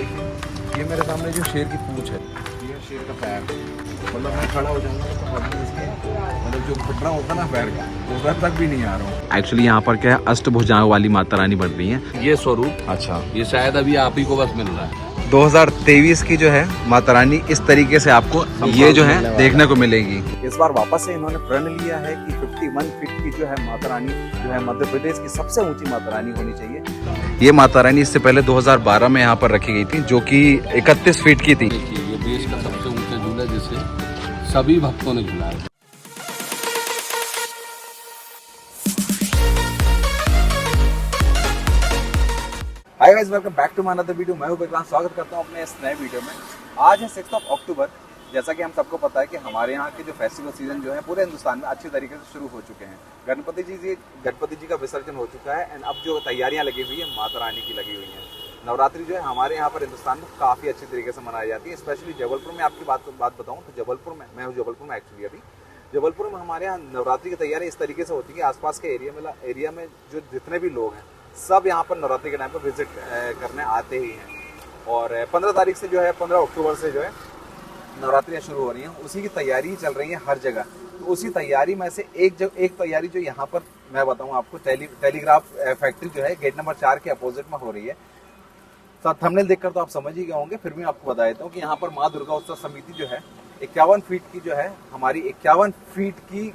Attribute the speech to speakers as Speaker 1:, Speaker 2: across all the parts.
Speaker 1: देखिए ये मेरे सामने जो शेर की पूंछ है, ये शेर का पैर, मतलब मैं खड़ा हो जाऊंगा तो अभी इसके मतलब जो घुटना होता ना पैर का, उधर तक भी नहीं आ रहा हूँ।
Speaker 2: एक्चुअली यहाँ पर क्या है, अष्टभुजाओं वाली माता रानी बन रही है।
Speaker 1: ये स्वरूप
Speaker 2: अच्छा,
Speaker 1: ये शायद अभी आप ही को बस मिल रहा है।
Speaker 2: 2023 की जो है माता रानी इस तरीके से आपको ये जो है देखने को मिलेगी।
Speaker 1: इस बार वापस से इन्होंने प्रण लिया है कि 51 फीट की जो है माता रानी जो है मध्य प्रदेश की सबसे ऊंची माता रानी होनी चाहिए।
Speaker 2: ये माता रानी इससे पहले 2012 में यहाँ पर रखी गई थी, जो कि 31 फीट की थी।
Speaker 1: देखिए ये देश का सबसे ऊंचा झूला जिसे सभी भक्तों ने झूला है। Hi guys, welcome back to my another video. मैं हूं विक्रांत, स्वागत करता हूं अपने इस नए वीडियो में। आज है 6 अक्टूबर। जैसा कि हम सबको पता है कि हमारे यहाँ के जो फेस्टिवल सीजन जो है पूरे हिंदुस्तान में अच्छी तरीके से शुरू हो चुके हैं। गणपति जी का विसर्जन हो चुका है एंड अब जो तैयारियां लगी हुई है माता रानी की लगी हुई हैं। नवरात्रि जो है हमारे यहाँ पर हिंदुस्तान में काफ़ी अच्छी तरीके से मनाई जाती है। स्पेशली जबलपुर में आपकी बात बताऊँ तो जबलपुर में मैं हूँ, जबलपुर में एक्चुअली अभी जबलपुर में हमारे यहाँ नवरात्रि की तैयारी इस तरीके से होती है कि आसपास के एरिया में जो जितने भी लोग हैं सब यहाँ पर नवरात्रि के टाइम पर विजिट करने आते ही हैं। और 15 तारीख से जो है 15 अक्टूबर से जो है नवरात्रियाँ शुरू हो रही हैं, उसी की तैयारी चल रही है हर जगह। तो उसी तैयारी में से एक तैयारी जो यहाँ पर मैं बताऊँ आपको, टेलीग्राफ फैक्ट्री जो है गेट नंबर 4 के अपोजिट में हो रही है। थंबनेल देखकर तो आप समझ ही गए होंगे, फिर भी आपको बता देता हूँ कि यहाँ पर माँ दुर्गा उत्सव समिति जो है 51 फीट की जो है हमारी 51 फीट की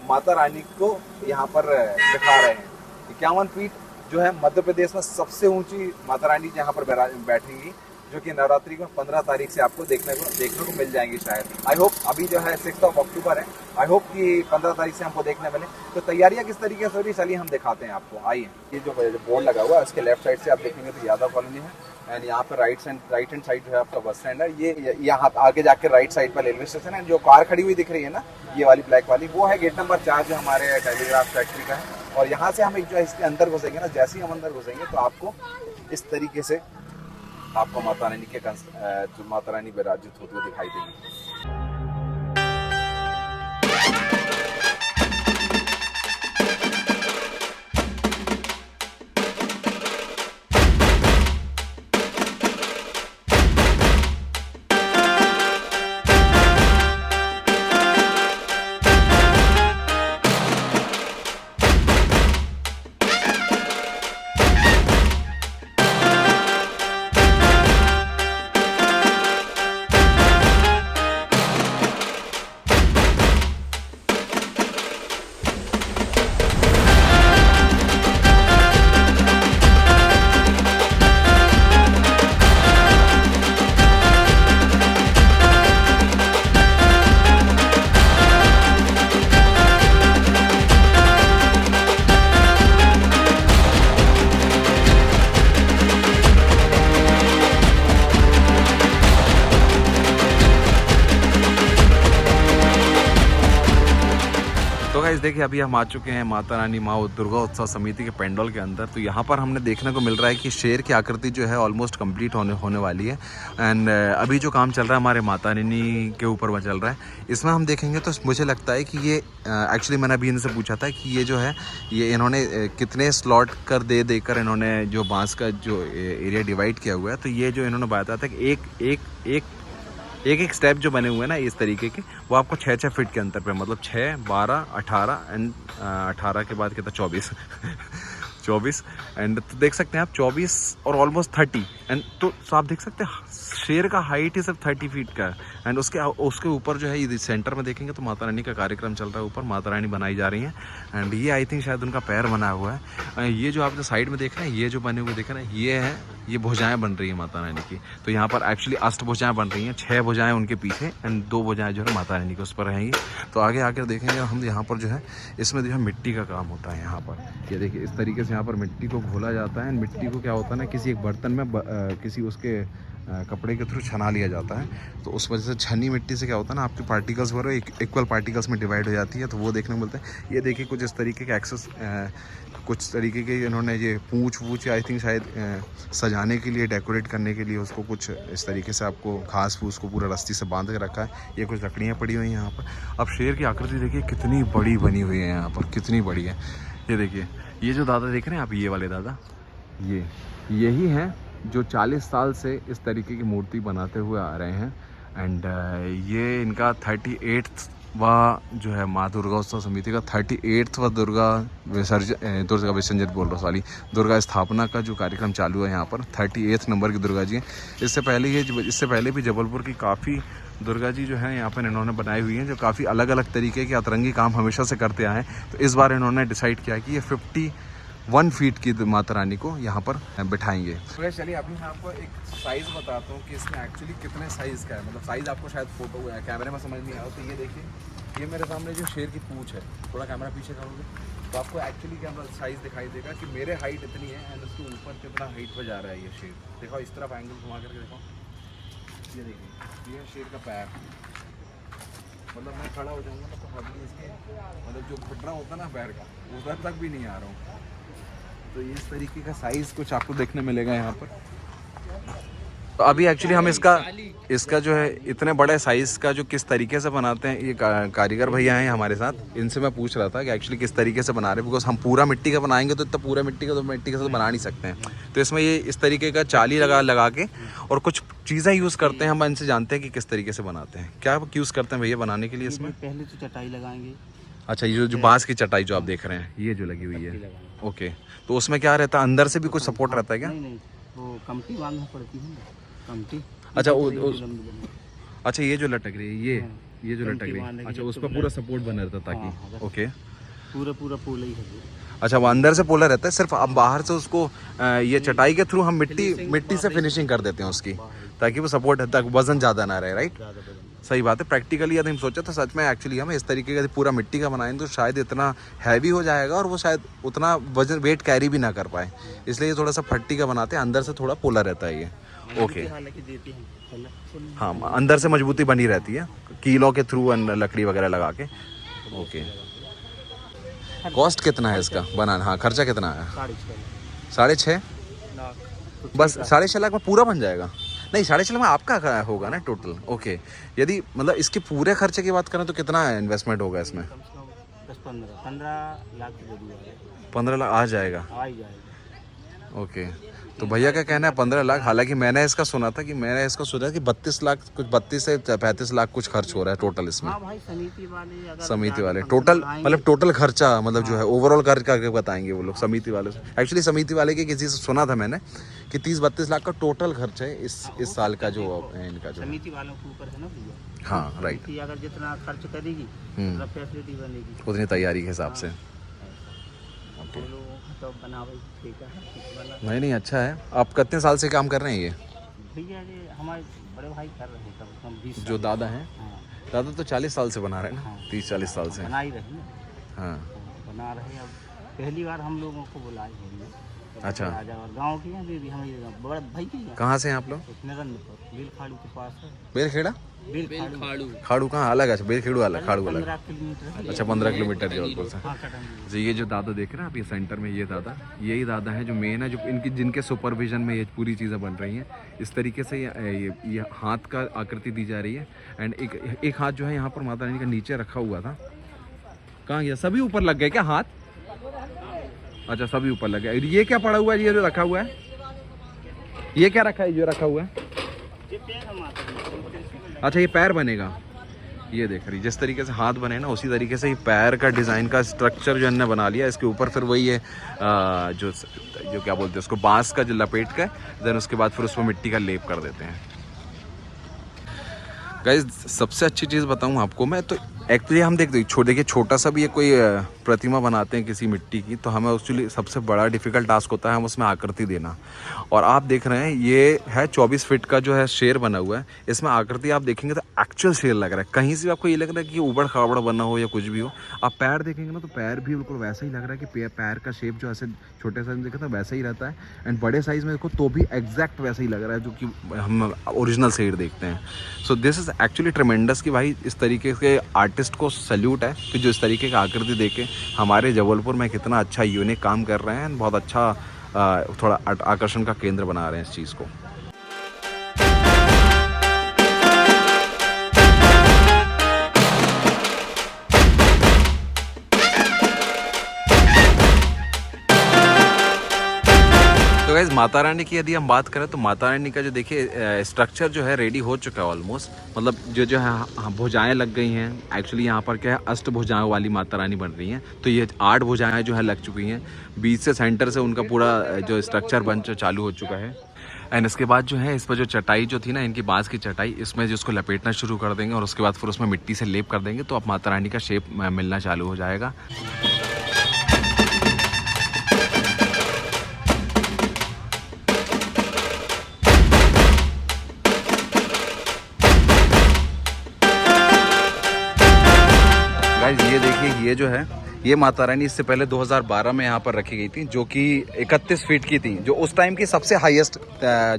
Speaker 1: माता रानी को यहाँ पर दिखा रहे हैं। 51 फीट जो है मध्य प्रदेश में सबसे ऊंची माता रानी यहाँ पर बैठेंगी, जो कि नवरात्रि में 15 तारीख से आपको देखने को मिल जाएंगी शायद। आई होप अभी जो है 6 अक्टूबर है, आई होप कि 15 तारीख से हमको देखने मिले। तो तैयारियां किस तरीके से हो रही, चलिए हम दिखाते हैं आपको। आइए, ये जो बोर्ड लगा हुआ है उसके लेफ्ट साइड से आप देखेंगे तो यादव कॉलोनी है एंड यहाँ पर राइट हैंड साइड जो है आपका बस स्टैंड है। ये यहाँ आगे जाके राइट साइड पर रेलवे स्टेशन है। जो कार खड़ी हुई दिख रही है ना, ये वाली ब्लैक वाली, वो है गेट नंबर 4 जो हमारे टेलीग्राफ फैक्ट्री का है। और यहाँ से हम एक जो है इसके अंदर घुसेंगे ना, जैसे ही हम अंदर घुसेंगे तो आपको इस तरीके से आपको माता रानी के जो माता रानी विराजित होती हुई दिखाई देगी।
Speaker 2: तो गाइस देखिए, अभी हम आ चुके हैं माता रानी माँ दुर्गा उत्सव समिति के पेंडल के अंदर। तो यहाँ पर हमने देखने को मिल रहा है कि शेर की आकृति जो है ऑलमोस्ट कंप्लीट होने वाली है एंड अभी जो काम चल रहा है हमारे माता रानी के ऊपर वह चल रहा है। इसमें हम देखेंगे तो मुझे लगता है कि ये एक्चुअली मैंने अभी इनसे पूछा था कि ये जो है ये इन्होंने कितने स्लॉट कर देकर इन्होंने जो बांस का जो एरिया डिवाइड किया हुआ है। तो ये जो इन्होंने बताया था कि एक स्टेप जो बने हुए हैं ना इस तरीके के, वो आपको 6 फीट के अंतर पे, मतलब 6, 12, 18 एंड 18 के बाद कितना 24 एंड तो देख सकते हैं आप 24 और ऑलमोस्ट 30 एंड तो आप देख सकते हैं शेर का हाइट ही सिर्फ 30 फीट का है। एंड उसके ऊपर जो है ये सेंटर में देखेंगे तो माता रानी का कार्यक्रम चल रहा है, ऊपर माता रानी बनाई जा रही है एंड ये आई थिंक शायद उनका पैर बना हुआ है। ये जो आप जो साइड में देख रहे हैं, ये जो बने हुए देख रहे हैं, ये भुजाएं बन रही है माता रानी की। तो यहाँ पर एक्चुअली अष्टभुजाएं बन रही हैं, 6 भुजाएं उनके पीछे एंड 2 भुजाएं जो है माता रानी के उस पर रहेंगी। तो आगे आकर देखेंगे हम यहाँ पर जो है इसमें जो है मिट्टी का काम होता है। यहाँ पर ये देखिए इस तरीके से यहाँ पर मिट्टी को घोला जाता है। मिट्टी को क्या होता है ना, किसी एक बर्तन में किसी उसके कपड़े के थ्रू छना लिया जाता है। तो उस वजह से छनी मिट्टी से क्या होता है ना, आपके पार्टिकल्स वगैरह इक्वल पार्टिकल्स में डिवाइड हो जाती है, तो वो देखने को मिलता है। ये देखिए कुछ इस तरीके के कुछ तरीके के इन्होंने ये पूँछ आई थिंक शायद सजाने के लिए, डेकोरेट करने के लिए उसको कुछ इस तरीके से आपको घास फूस को पूरा रस्सी से बांध के रखा है। ये कुछ लकड़ियाँ पड़ी हुई हैं यहाँ पर। अब शेर की आकृति देखिए कितनी बड़ी बनी हुई है यहाँ पर, कितनी बड़ी है। ये देखिए, ये जो दादा देख रहे हैं आप, ये वाले दादा, यही हैं जो 40 साल से इस तरीके की मूर्ति बनाते हुए आ रहे हैं। एंड ये इनका 38वां जो है माँ दुर्गा उत्सव समिति का 38वां दुर्गा विसर्जन बोल रहा हूँ, सॉरी, दुर्गा स्थापना का जो कार्यक्रम चालू है यहाँ पर। 38 नंबर की दुर्गा जी हैं। इससे पहले भी जबलपुर की काफ़ी दुर्गा जी जो है यहाँ पर इन्होंने बनाई हुई हैं, जो काफ़ी अलग अलग तरीके के अतरंगी काम हमेशा से करते आए हैं। तो इस बार इन्होंने डिसाइड किया कि ये 51 फीट की माता रानी को यहाँ पर बिठाएंगे। तो चलिए अभी मैं आपको एक साइज़ बताता हूँ कि इसमें एक्चुअली कितने साइज़ का है। मतलब साइज़ आपको शायद फोटो कैमरे में समझ नहीं आया तो ये देखिए, ये मेरे सामने जो शेर की पूँछ है, थोड़ा कैमरा पीछे करोगे तो आपको एक्चुअली कैमरा साइज़ दिखाई देगा कि मेरे हाइट इतनी है एंड उसके ऊपर कितना हाइट पर जा रहा है ये शेर। देखो इस तरफ एंगल घुमा करके देखो, ये देखिए, ये शेर का पैर, मतलब मैं खड़ा हो जाऊँगा ना तो हार्डली इसके मतलब जो घुटना होता है ना पैर का, उधर तक भी नहीं आ रहा हूँ। तो ये इस तरीके का साइज़ कुछ आपको देखने मिलेगा यहाँ पर। तो अभी एक्चुअली हम इसका जो है इतने बड़े साइज़ का जो किस तरीके से बनाते हैं, ये कारीगर भैया हैं हमारे साथ, इनसे मैं पूछ रहा था कि एक्चुअली किस तरीके से बना रहे हैं। बिकॉज हम पूरा मिट्टी का बनाएंगे तो इतना पूरा मिट्टी का तो बना नहीं सकते हैं। तो इसमें ये इस तरीके का चाली लगा के और कुछ चीज़ें यूज़ करते हैं। हम इनसे जानते हैं कि किस तरीके से बनाते हैं। क्या यूज़ करते हैं भैया बनाने के लिए इसमें?
Speaker 3: पहले तो चटाई लगाएंगे।
Speaker 2: अच्छा, ये जो बांस की चटाई जो आप देख रहे हैं ये जो लगी हुई है, ओके। तो उसमें क्या रहता है, अंदर से भी कुछ सपोर्ट रहता है क्या?
Speaker 3: नहीं, वो कमटी बांधना पड़ती है ना, कमटी।
Speaker 2: अच्छा अच्छा, ये जो लटक रही है ये जो लटक रही है, अच्छा, उस पर पूरा सपोर्ट बना रहता ताकि, ओके।
Speaker 3: पूरा पोला ही है।
Speaker 2: अच्छा, वो अंदर से पोला रहता है, सिर्फ अब बाहर से उसको ये चटाई के थ्रू हम मिट्टी से फिनिशिंग कर देते हैं उसकी, ताकि वो सपोर्ट तक वजन ज़्यादा ना रहे, राइट? सही बात है। प्रैक्टिकली यदि हम सोचा तो सच में एक्चुअली हम इस तरीके का पूरा मिट्टी का बनाएंगे तो शायद इतना हैवी हो जाएगा और वो शायद उतना वजन वेट कैरी भी ना कर पाए, इसलिए थोड़ा सा फट्टी का बनाते हैं, अंदर से थोड़ा पोला रहता है ये, ओके। हाँ, अंदर से मजबूती बनी रहती है कीलों के थ्रू लकड़ी वगैरह लगा के, ओके। कॉस्ट कितना है इसका बनाना? हाँ, खर्चा कितना है? 6.5 लाख। बस 6.5 लाख में पूरा बन जाएगा? नहीं, 6.5 लाख में आपका होगा ना टोटल, ओके। यदि मतलब इसके पूरे खर्चे की बात करें तो कितना इन्वेस्टमेंट होगा इसमें?
Speaker 3: 15 लाख।
Speaker 2: 15 लाख आ जाएगा, ओके। तो भैया का कहना है 15 लाख। हालांकि मैंने इसका सुना था कि 32 लाख कुछ 32 से 35 लाख कुछ खर्च हो रहा है टोटल इसमें।
Speaker 3: हाँ भाई,
Speaker 2: समिति वाले टोटल मतलब टोटल खर्चा मतलब जो है ओवरऑल खर्च करके बताएंगे वो लोग समिति वाले। एक्चुअली समिति वाले के किसी से सुना था मैंने कि 30-32 लाख का टोटल खर्च है इस साल का जो इनका जो
Speaker 3: समिति वालों के ऊपर है ना भैया।
Speaker 2: हाँ, राइट।
Speaker 3: अगर जितना खर्च करेगी फैसिलिटी बनेगी
Speaker 2: उतनी तैयारी के हिसाब से।
Speaker 3: तो
Speaker 2: नहीं, अच्छा है। आप कितने साल से काम कर रहे हैं ये?
Speaker 3: भैया ये हमारे बड़े भाई कर रहे हैं कम से कम 20
Speaker 2: जो दादा हैं?
Speaker 3: हाँ।
Speaker 2: दादा तो 40 साल से बना रहे हैं ना? 30-40 साल से
Speaker 3: बना ही रहे ना।
Speaker 2: हाँ,
Speaker 3: बना रहे हैं। अब पहली बार हम लोगों को बुलाए हैं।
Speaker 2: अच्छा।
Speaker 3: राजा और गाँव की हैं भी हमारे बड़े भाई की हैं।
Speaker 2: कहाँ से हैं आप लोग?
Speaker 3: नरेंद्रपुर बेलखाड़ू के पास है।
Speaker 2: बेलखेड़ा? खाड़ू कहाँ अलग है? बेलखेड़ू अलग, खाड़ू अलग।
Speaker 3: 15 किलोमीटर।
Speaker 2: अच्छा, 15 किलोमीटर जबलपुर से।
Speaker 3: हाँ,
Speaker 2: तो ये जो दादा देख रहे हैं आप, ये सेंटर में ये दादा, यही दादा हैं जो मेन है, जो जिनके सुपरविजन में ये पूरी चीज़ें बन रही हैं। इस तरीके से ये हाथ का आकृति दी जा रही है। एंड एक हाथ जो है यहाँ पर माता रानी का नीचे रखा हुआ था, कहाँ गया? सभी ऊपर लग गए क्या हाथ? अच्छा, सभी ऊपर लग गए। ये क्या पड़ा हुआ है, ये जो रखा हुआ है, ये क्या रखा है, जो रखा हुआ है? अच्छा, ये पैर बनेगा। ये देख रही, जिस तरीके से हाथ बने ना उसी तरीके से ही पैर का डिज़ाइन का स्ट्रक्चर जो इन्होंने बना लिया। इसके ऊपर फिर वही है जो क्या बोलते हैं उसको, बांस का जो लपेट का, देन उसके बाद फिर उसमें मिट्टी का लेप कर देते हैं। गाइस, सबसे अच्छी चीज़ बताऊं आपको मैं, तो एक्चुअली हम देखिए छोटा सा भी ये कोई प्रतिमा बनाते हैं किसी मिट्टी की, तो हमें एक्चुअली सबसे बड़ा डिफ़िकल्ट टास्क होता है हम उसमें आकृति देना। और आप देख रहे हैं ये है 24 फीट का जो है शेर बना हुआ है। इसमें आकृति आप देखेंगे तो एक्चुअल शेर लग रहा है, कहीं से आपको ये लग रहा है कि उबड़ खाबड़ बना हो या कुछ भी हो। आप पैर देखेंगे ना तो पैर भी बिल्कुल वैसा ही लग रहा है कि पैर का शेप जो ऐसे छोटे साइज में देखा था वैसा ही रहता है, एंड बड़े साइज़ में देखो तो भी एग्जैक्ट वैसा ही लग रहा है जो कि हम ओरिजिनल शेर देखते हैं। सो दिस इज़ एक्चुअली ट्रेमेंडस कि भाई इस तरीके के आर्टिस्ट को सैल्यूट है कि जो इस तरीके का आकृति देके हमारे जबलपुर में कितना अच्छा यूनिक काम कर रहे हैं, बहुत अच्छा थोड़ा आकर्षण का केंद्र बना रहे हैं इस चीज़ को। तो गाइस माता रानी की यदि हम बात करें तो माता रानी का जो देखिए स्ट्रक्चर जो है रेडी हो चुका है ऑलमोस्ट। मतलब जो है भुजाएं लग गई हैं। एक्चुअली यहाँ पर क्या है, अष्ट भुजाओं वाली माता रानी बन रही हैं। तो ये 8 भुजाएं जो है लग चुकी हैं। बीच से सेंटर से उनका पूरा जो स्ट्रक्चर बन चालू हो चुका है। एंड इसके बाद जो है इस पर जो चटाई जो थी ना, इनकी बांस की चटाई, इसमें जिसको लपेटना शुरू कर देंगे और उसके बाद फिर उसमें मिट्टी से लेप कर देंगे तो अब माता रानी का शेप मिलना चालू हो जाएगा। गाइस ये देखिए, ये जो है ये माता रानी इससे पहले 2012 में यहाँ पर रखी गई थी, जो कि 31 फीट की थी, जो उस टाइम की सबसे हाईएस्ट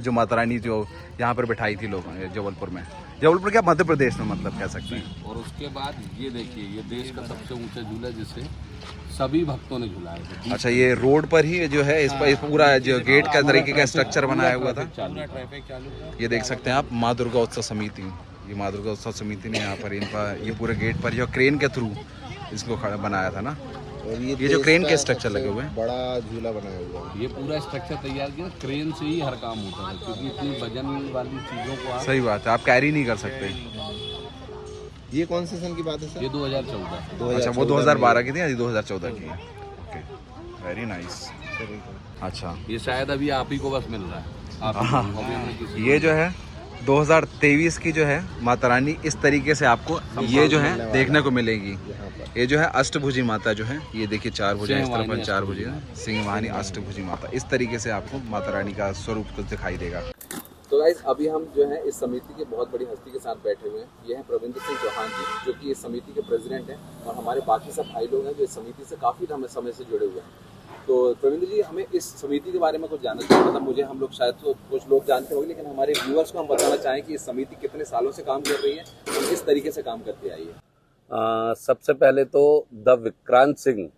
Speaker 2: जो माता रानी जो यहाँ पर बिठाई थी लोगों ने जबलपुर में। जबलपुर क्या, मध्य प्रदेश में मतलब कह सकते हैं।
Speaker 4: और उसके बाद ये देखिए, ये देश का सबसे ऊंचा झूला जिसे सभी भक्तों ने झुलाया था।
Speaker 2: अच्छा, ये रोड पर ही जो है इस पर पूरा जो गेट का तरीके का स्ट्रक्चर बनाया हुआ था। ये देख सकते हैं आप, माँ दुर्गा उत्सव समिति, ये माँ दुर्गा उत्सव समिति ने यहाँ पर इनका ये पूरे गेट पर जो क्रेन के थ्रू इसको खड़ा बनाया था ना।
Speaker 5: और
Speaker 2: ये जो क्रेन के स्ट्रक्चर लगे हुए हैं,
Speaker 5: बड़ा झूला बनाया हुआ है।
Speaker 4: ये पूरा स्ट्रक्चर तैयार किया, क्रेन से ही हर काम होता है, क्योंकि इतनी वजन वाली चीज़ों को आप
Speaker 2: सही बात है, आप कैरी नहीं कर सकते।
Speaker 5: ये कौन से सन की बात है सर?
Speaker 4: ये 2014।
Speaker 2: अच्छा, वो 2012 की थी, अभी 2014 की है। Okay, very nice. अच्छा,
Speaker 4: ये शायद अभी आप ही को बस मिल रहा है। आप ही को, अभी हमने किसी
Speaker 2: ये जो है 2023 की जो है माता रानी इस तरीके से आपको ये जो है देखने को मिलेगी। ये जो है अष्टभुजी माता जो है, ये देखिए 4 भुजा, इस तरफ 4 भुजा, सिंहवाहिनी अष्टभुजी माता, इस तरीके से आपको माता रानी का स्वरूप तो दिखाई देगा।
Speaker 1: तो गाइस अभी हम जो है इस समिति के बहुत बड़ी हस्ती के साथ बैठे हुए हैं। ये हैं प्रविंदर सिंह चौहान जी, जो कि इस समिति के प्रेसिडेंट हैं, और हमारे बाकी सब भाई लोग हैं जो इस समिति से काफ़ी समय से जुड़े हुए हैं। तो प्रविंदर जी, हमें इस समिति के बारे में कुछ जानना चाहिए। मतलब मुझे, हम लोग शायद तो कुछ लोग जानते होंगे, लेकिन हमारे व्यूअर्स को हम बताना चाहें कि इस समिति कितने सालों से काम कर रही है और किस तरीके से काम करती आई है।
Speaker 4: सबसे पहले तो द विक्रांत सिंह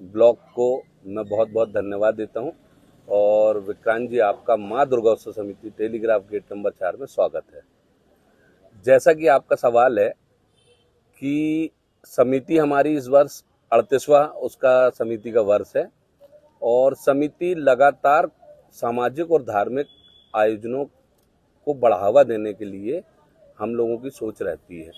Speaker 4: ब्लॉग को मैं बहुत बहुत धन्यवाद देता हूं। और विक्रांत जी, आपका माँ दुर्गा उत्सव समिति टेलीग्राफ गेट नंबर 4 में स्वागत है। जैसा कि आपका सवाल है कि समिति हमारी इस वर्ष 38वां उसका समिति का वर्ष है, और समिति लगातार सामाजिक और धार्मिक आयोजनों को बढ़ावा देने के लिए हम लोगों की सोच रहती है।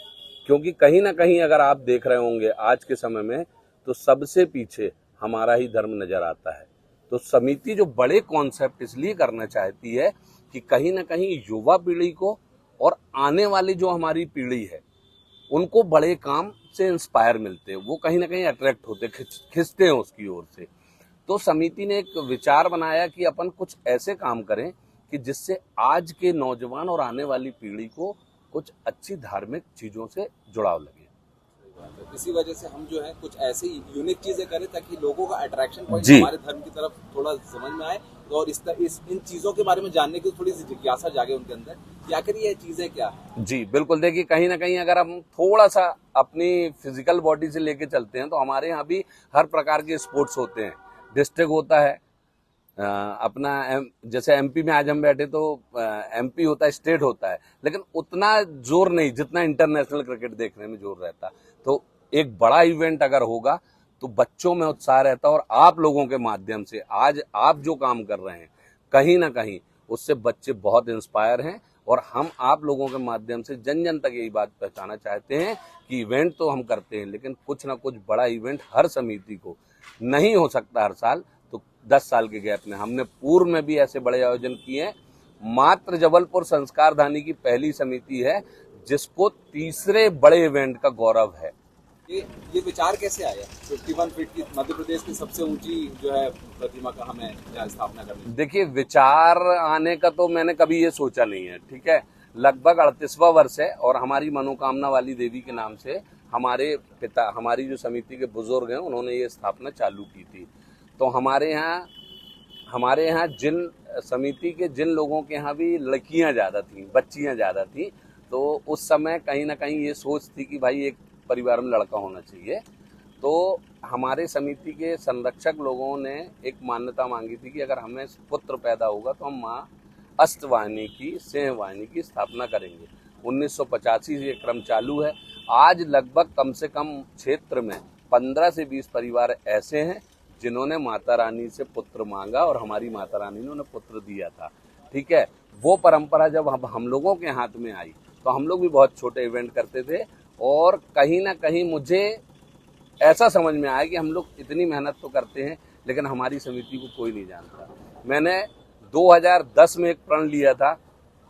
Speaker 4: क्योंकि कहीं ना कहीं अगर आप देख रहे होंगे आज के समय में, तो सबसे पीछे हमारा ही धर्म नजर आता है। तो समिति जो बड़े कॉन्सेप्ट इसलिए करना चाहती है कि कहीं ना कहीं युवा पीढ़ी को और आने वाली जो हमारी पीढ़ी है उनको बड़े काम से इंस्पायर मिलते हैं, वो कहीं ना कहीं अट्रैक्ट होते, खिंचते हैं उसकी ओर से। तो समिति ने एक विचार बनाया कि अपन कुछ ऐसे काम करें कि जिससे आज के नौजवान और आने वाली पीढ़ी को कुछ अच्छी धार्मिक चीजों से जुड़ाव लगे।
Speaker 1: इसी वजह से हम जो है कुछ ऐसी यूनिक चीजें करें ताकि लोगों का अट्रैक्शन पॉइंट
Speaker 4: जी।
Speaker 1: हमारे धर्म की तरफ थोड़ा समझ में आए, और इन चीजों के बारे में जानने की थोड़ी सी जिज्ञासा जागे उनके अंदर कि आखिर ये चीजें क्या है।
Speaker 4: जी बिल्कुल, देखिए कहीं ना कहीं अगर हम थोड़ा सा अपनी फिजिकल बॉडी से लेके चलते हैं तो हमारे यहाँ भी हर प्रकार के स्पोर्ट्स होते हैं। डिस्ट्रिक्ट होता है अपना, जैसे एमपी में आज हम बैठे तो एमपी होता है, स्टेट होता है, लेकिन उतना जोर नहीं जितना इंटरनेशनल क्रिकेट देखने में जोर रहता। तो एक बड़ा इवेंट अगर होगा तो बच्चों में उत्साह रहता, और आप लोगों के माध्यम से आज आप जो काम कर रहे हैं कहीं ना कहीं उससे बच्चे बहुत इंस्पायर हैं। और हम आप लोगों के माध्यम से जन जन तक यही बात पहुंचाना चाहते हैं कि इवेंट तो हम करते हैं, लेकिन कुछ ना कुछ बड़ा इवेंट हर समिति को नहीं हो सकता हर साल, तो 10 साल के गैप में हमने पूर्व में भी ऐसे बड़े आयोजन किए हैं। मात्र जबलपुर संस्कारधानी की पहली समिति है जिसको तीसरे बड़े इवेंट का गौरव है।
Speaker 1: ये विचार कैसे आया 51 फीट की मध्य प्रदेश की सबसे ऊंची जो है प्रतिमा का हमें यहाँ स्थापना करनी?
Speaker 4: देखिए, विचार आने का तो मैंने कभी ये सोचा नहीं है, ठीक है। लगभग 38वां वर्ष है, और हमारी मनोकामना वाली देवी के नाम से हमारे पिता, हमारी जो समिति के बुजुर्ग हैं, उन्होंने ये स्थापना चालू की थी। तो हमारे यहाँ जिन समिति के जिन लोगों के यहाँ भी लड़कियां ज्यादा थी, बच्चियां ज्यादा थी, तो उस समय कहीं ना कहीं ये सोच थी कि भाई एक परिवार में लड़का होना चाहिए। तो हमारे समिति के संरक्षक लोगों ने एक मान्यता मांगी थी कि अगर हमें पुत्र पैदा होगा तो हम माँ अष्टवाहिनी की, सिंहवाहिनी की स्थापना करेंगे। 1985 से ये क्रम चालू है। आज लगभग कम से कम क्षेत्र में 15 से 20 परिवार ऐसे हैं जिन्होंने माता रानी से पुत्र मांगा और हमारी माता रानी ने उन्हें पुत्र दिया था। ठीक है, वो परंपरा जब हम लोगों के हाथ में आई तो हम लोग भी बहुत छोटे इवेंट करते थे और कहीं ना कहीं मुझे ऐसा समझ में आया कि हम लोग इतनी मेहनत तो करते हैं लेकिन हमारी समिति को कोई नहीं जानता। मैंने 2010 में एक प्रण लिया था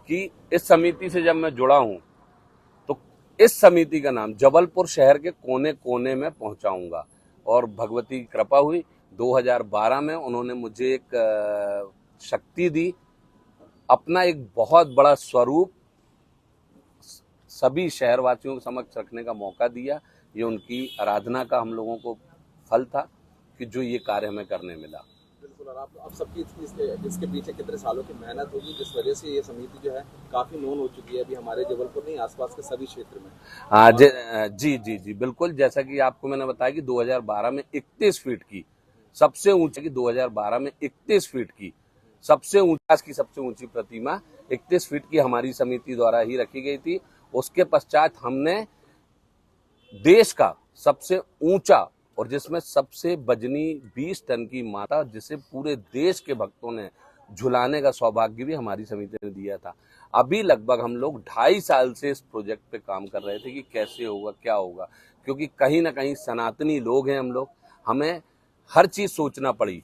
Speaker 4: कि इस समिति से जब मैं जुड़ा हूं तो इस समिति का नाम जबलपुर शहर के कोने कोने में पहुंचाऊंगा और भगवती की कृपा हुई। 2012 में उन्होंने मुझे एक शक्ति दी, अपना एक बहुत बड़ा स्वरूप सभी शहरवासियों के समक्ष रखने का मौका दिया। ये उनकी आराधना का हम लोगों को फल था कि जो ये कार्य हमें करने मिला।
Speaker 1: बिल्कुल। और आप सबकी इसके पीछे कितने सालों की मेहनत होगी जिस वजह से ये समिति जो है काफी नोन हो चुकी है अभी हमारे जबलपुर नहीं आसपास के सभी क्षेत्र में।
Speaker 4: हाँ जी बिल्कुल। जैसा कि आपको मैंने बताया कि 2012 में 31 फीट की सबसे ऊंची 2012 में 31 फीट की सबसे ऊंची प्रतिमा 31 फीट की हमारी समिति द्वारा ही रखी गई थी। उसके पश्चात हमने देश का सबसे ऊंचा और जिसमें सबसे वजनी 20 टन की माता जिसे पूरे देश के भक्तों ने झुलाने का सौभाग्य भी हमारी समिति ने दिया था। अभी लगभग हम लोग 2.5 साल से इस प्रोजेक्ट पे काम कर रहे थे कि कैसे होगा क्या होगा, क्योंकि कहीं ना कहीं सनातनी लोग हैं हम लोग, हमें हर चीज सोचना पड़ी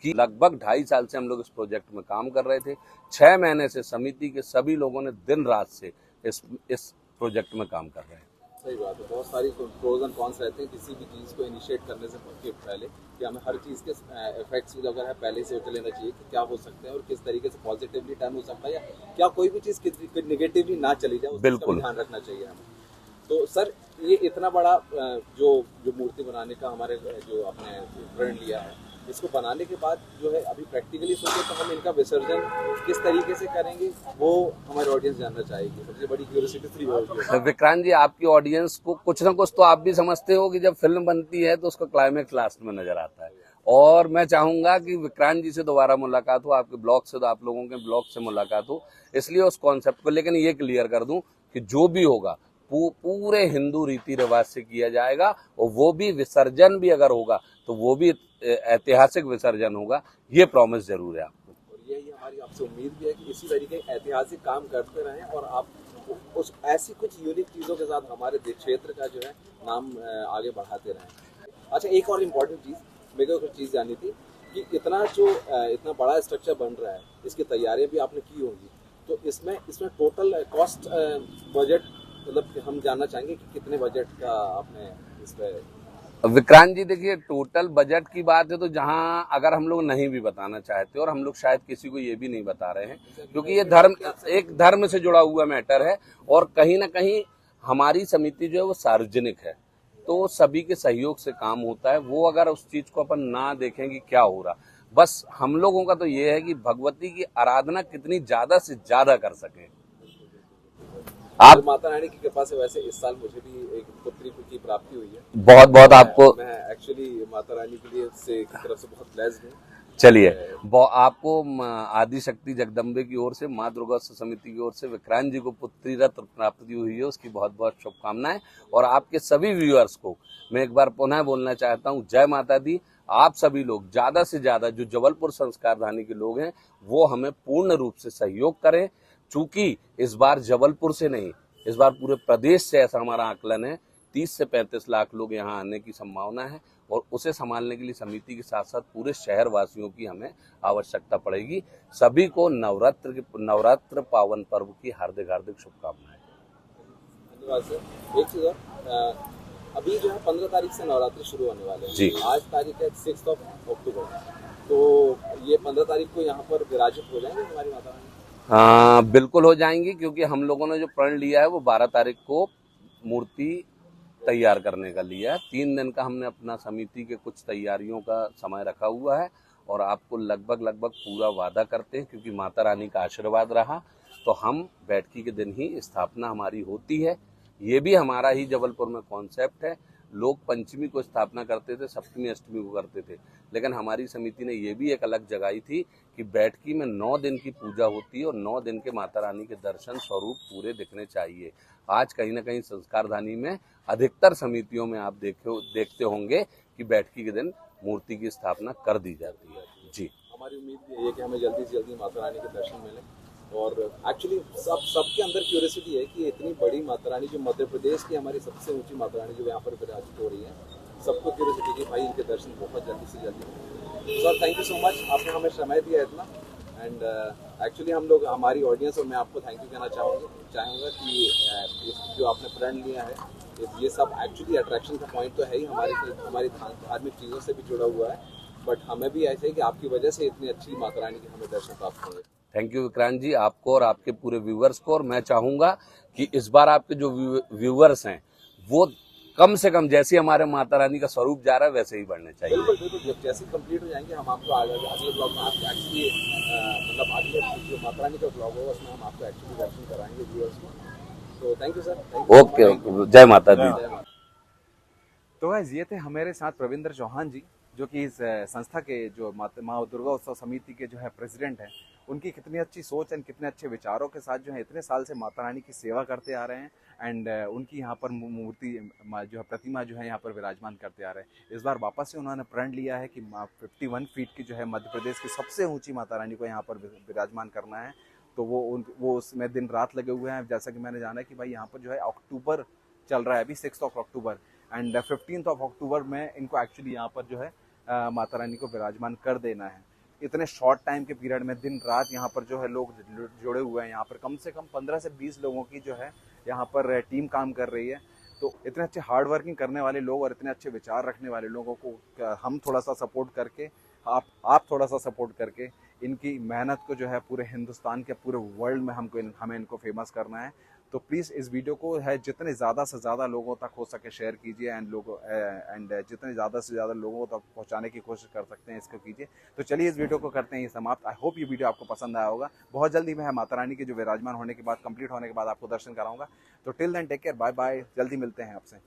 Speaker 4: कि लगभग 2.5 साल से हम लोग इस प्रोजेक्ट में काम कर रहे थे। 6 महीने से समिति के सभी लोगों ने दिन रात से इस प्रोजेक्ट में काम कर रहे हैं।
Speaker 1: सही बात है। बहुत सारी प्रोज एंड कॉन्स रहते हैं किसी भी चीज़ को इनिशिएट करने से पहले कि हमें हर चीज़ के इफेक्ट्स भी अगर है पहले से सोच लेना चाहिए कि क्या हो सकते हैं और किस तरीके से पॉजिटिवली टर्न हो सकता है या क्या कोई भी चीज़ निगेटिवली ना चली जाए उसका भी ध्यान रखना चाहिए हमें। तो सर ये इतना बड़ा जो मूर्ति बनाने का हमारे जो आपने प्रण लिया है इसको बनाने के बाद जो है अभी प्रैक्टिकली सोचे तो हम इनका विसर्जन किस तरीके से करेंगे वो हमारे ऑडियंस जानना चाहेगी। सबसे बड़ी क्यूरियोसिटी फ्री होगी।
Speaker 4: विक्रांत जी, आपकी ऑडियंस को कुछ ना कुछ तो आप भी समझते हो कि जब फिल्म बनती है तो उसका क्लाइमेक्स लास्ट में नजर आता है और मैं चाहूंगा कि विक्रांत जी से दोबारा मुलाकात हो, आपके ब्लॉग से, तो आप लोगों के ब्लॉग से मुलाकात हो, इसलिए उस कॉन्सेप्ट को। लेकिन ये क्लियर कर दूं कि जो भी होगा पूरे हिंदू रीति रिवाज से किया जाएगा और वो भी विसर्जन भी अगर होगा तो वो भी ऐतिहासिक विसर्जन होगा, ये प्रॉमिस जरूर है आपको।
Speaker 1: और यही हमारी आपसे उम्मीद भी है कि इसी तरीके ऐतिहासिक काम करते रहें और आप उस ऐसी कुछ यूनिक चीज़ों के साथ हमारे क्षेत्र का जो है नाम आगे बढ़ाते रहें। अच्छा, एक और इम्पोर्टेंट चीज़ मेरे को कुछ चीज़ जाननी थी कि इतना बड़ा स्ट्रक्चर बन रहा है, इसकी तैयारियां भी आपने की होंगी, तो इसमें टोटल कॉस्ट बजट मतलब हम जानना चाहेंगे कि कितने बजट का आपने इस पर।
Speaker 4: विक्रांत जी देखिए, टोटल बजट की बात है तो जहां अगर हम लोग नहीं भी बताना चाहते और हम लोग शायद किसी को ये भी नहीं बता रहे हैं क्योंकि ये एक धर्म से जुड़ा हुआ मैटर है और कहीं ना कहीं हमारी समिति जो है वो सार्वजनिक है तो सभी के सहयोग से काम होता है। वो अगर उस चीज को अपन ना देखें कि क्या हो रहा, बस हम लोगों का तो ये है कि भगवती की आराधना कितनी ज्यादा से ज्यादा कर सके।
Speaker 1: आप माता रानी की कृपा से वैसे इस साल मुझे भी एक पुत्री की प्राप्ति हुई है।
Speaker 4: बहुत बहुत आपको,
Speaker 1: मैं एक्चुअली माता रानी के लिए की तरफ से बहुत ब्लेस्ड हूँ।
Speaker 4: चलिए, आपको आदि शक्ति जगदम्बे की ओर से, माँ दुर्गा समिति की ओर से विक्रांत जी को पुत्री रत्न प्राप्ति हुई है, उसकी बहुत बहुत शुभकामनाएं। और आपके सभी व्यूअर्स को मैं एक बार पुनः बोलना चाहता हूँ, जय माता दी। आप सभी लोग ज्यादा से ज्यादा जो जबलपुर संस्कारधानी के लोग हैं वो हमें पूर्ण रूप से सहयोग करें, चूंकि इस बार जबलपुर से नहीं, इस बार पूरे प्रदेश से ऐसा हमारा आकलन है 30 से 35 लाख लोग यहाँ आने की संभावना है और उसे संभालने के लिए समिति के साथ साथ पूरे शहर वासियों की हमें आवश्यकता पड़ेगी। सभी को नवरात्र पावन पर्व की हार्दिक हार्दिक शुभकामनाएं।
Speaker 1: धन्यवाद सर। एक चीज अभी जो है 15 तारीख से नवरात्रि शुरू होने वाले हैं
Speaker 4: जी।
Speaker 1: आज तारीख है 6 अक्टूबर, तो ये 15 तारीख को यहाँ पर विराजित हो जाएंगे हमारी माता रानी?
Speaker 4: हाँ बिल्कुल हो जाएंगी, क्योंकि हम लोगों ने जो प्रण लिया है वो 12 तारीख को मूर्ति तैयार करने का लिया है। 3 दिन का हमने अपना समिति के कुछ तैयारियों का समय रखा हुआ है और आपको लगभग पूरा वादा करते हैं, क्योंकि माता रानी का आशीर्वाद रहा तो हम बैठकी के दिन ही स्थापना हमारी होती है। ये भी हमारा ही जबलपुर में कॉन्सेप्ट है। लोग पंचमी को स्थापना करते थे, सप्तमी अष्टमी को करते थे, लेकिन हमारी समिति ने ये भी एक अलग जगाई थी कि बैठकी में 9 दिन की पूजा होती है और 9 दिन के माता रानी के दर्शन स्वरूप पूरे दिखने चाहिए। आज कहीं ना कहीं संस्कारधानी में अधिकतर समितियों में आप देखते होंगे कि बैठकी के दिन मूर्ति की स्थापना कर दी जाती है। जी,
Speaker 1: हमारी उम्मीद भी है कि हमें जल्दी से जल्दी माता रानी के दर्शन मिले। और एक्चुअली सबके अंदर क्यूरियोसिटी है कि इतनी बड़ी माता रानी जो मध्य प्रदेश की हमारी सबसे ऊंची माता रानी जो यहाँ पर विराजित हो रही है, सबको क्यूरियोसिटी कि भाई इनके दर्शन बहुत जल्दी से जल्दी। Sir thank you so much, आपने हमें समय दिया इतना। एंड एक्चुअली हम लोग, हमारी ऑडियंस और मैं आपको थैंक यू कहना चाहूँगा कि जो आपने प्रण लिया है, ये सब एक्चुअली अट्रैक्शन का पॉइंट तो है ही, हमारी धार्मिक चीज़ों से भी जुड़ा हुआ है, बट हमें भी ऐसे ही कि आपकी वजह से इतनी अच्छी माता रानी के हमें दर्शन प्राप्त होंगे।
Speaker 4: थैंक यू विक्रांत जी, आपको और आपके पूरे व्यूवर्स को। और मैं चाहूंगा कि इस बार आपके जो व्यूवर्स हैं वो कम से कम, जैसे हमारे माता रानी का स्वरूप जा रहा है वैसे ही बढ़ने चाहिए।
Speaker 1: बिल्कुल, जैसे कंप्लीट हो जाएंगे हम आपको अगले ब्लॉग में आपको एक्चुअली मतलब अगले जो माता रानी का ब्लॉग होगा उसमें हम आपको एक्चुअली दर्शन कराएंगे व्यूअर्स को। तो थैंक यू सर।
Speaker 4: ओके, जय माता दी।
Speaker 1: तो गाइस ये थे हमारे साथ प्रविंदर चौहान जी, जो कि इस संस्था के जो माँ दुर्गा उत्सव समिति के जो है प्रेसिडेंट हैं। उनकी कितनी अच्छी सोच एंड कितने अच्छे विचारों के साथ जो है इतने साल से माता रानी की सेवा करते आ रहे हैं। एंड उनकी यहाँ पर मूर्ति जो है, प्रतिमा जो है यहाँ पर विराजमान करते आ रहे हैं। इस बार वापस से उन्होंने प्रण लिया है कि 51 फीट की जो है मध्य प्रदेश की सबसे ऊंची माता रानी को यहाँ पर विराजमान करना है। तो वो उसमें दिन रात लगे हुए हैं। जैसा कि मैंने जाना कि भाई यहाँ पर जो है अक्टूबर चल रहा है अभी, 6 अक्टूबर, एंड 15 अक्टूबर में इनको एक्चुअली यहाँ पर जो है माता रानी को विराजमान कर देना है। इतने शॉर्ट टाइम के पीरियड में दिन रात यहाँ पर जो है लोग जुड़े हुए हैं। यहाँ पर कम से कम 15 से 20 लोगों की जो है यहाँ पर टीम काम कर रही है। तो इतने अच्छे हार्ड वर्किंग करने वाले लोग और इतने अच्छे विचार रखने वाले लोगों को हम थोड़ा सा सपोर्ट करके, आप थोड़ा सा सपोर्ट करके इनकी मेहनत को जो है पूरे हिंदुस्तान के, पूरे वर्ल्ड में हमें इनको फेमस करना है। तो प्लीज़ इस वीडियो को है जितने ज़्यादा से ज़्यादा लोगों तक हो सके शेयर कीजिए, एंड जितने ज़्यादा से ज़्यादा लोगों तक पहुंचाने की कोशिश कर सकते हैं इसको कीजिए। तो चलिए इस वीडियो को करते हैं ये समाप्त। आई होप ये वीडियो आपको पसंद आया होगा। बहुत जल्दी मैं माता रानी के जो विराजमान होने के बाद, कंप्लीट होने के बाद आपको दर्शन कराऊंगा। तो till then take care, bye bye, जल्दी मिलते हैं आपसे।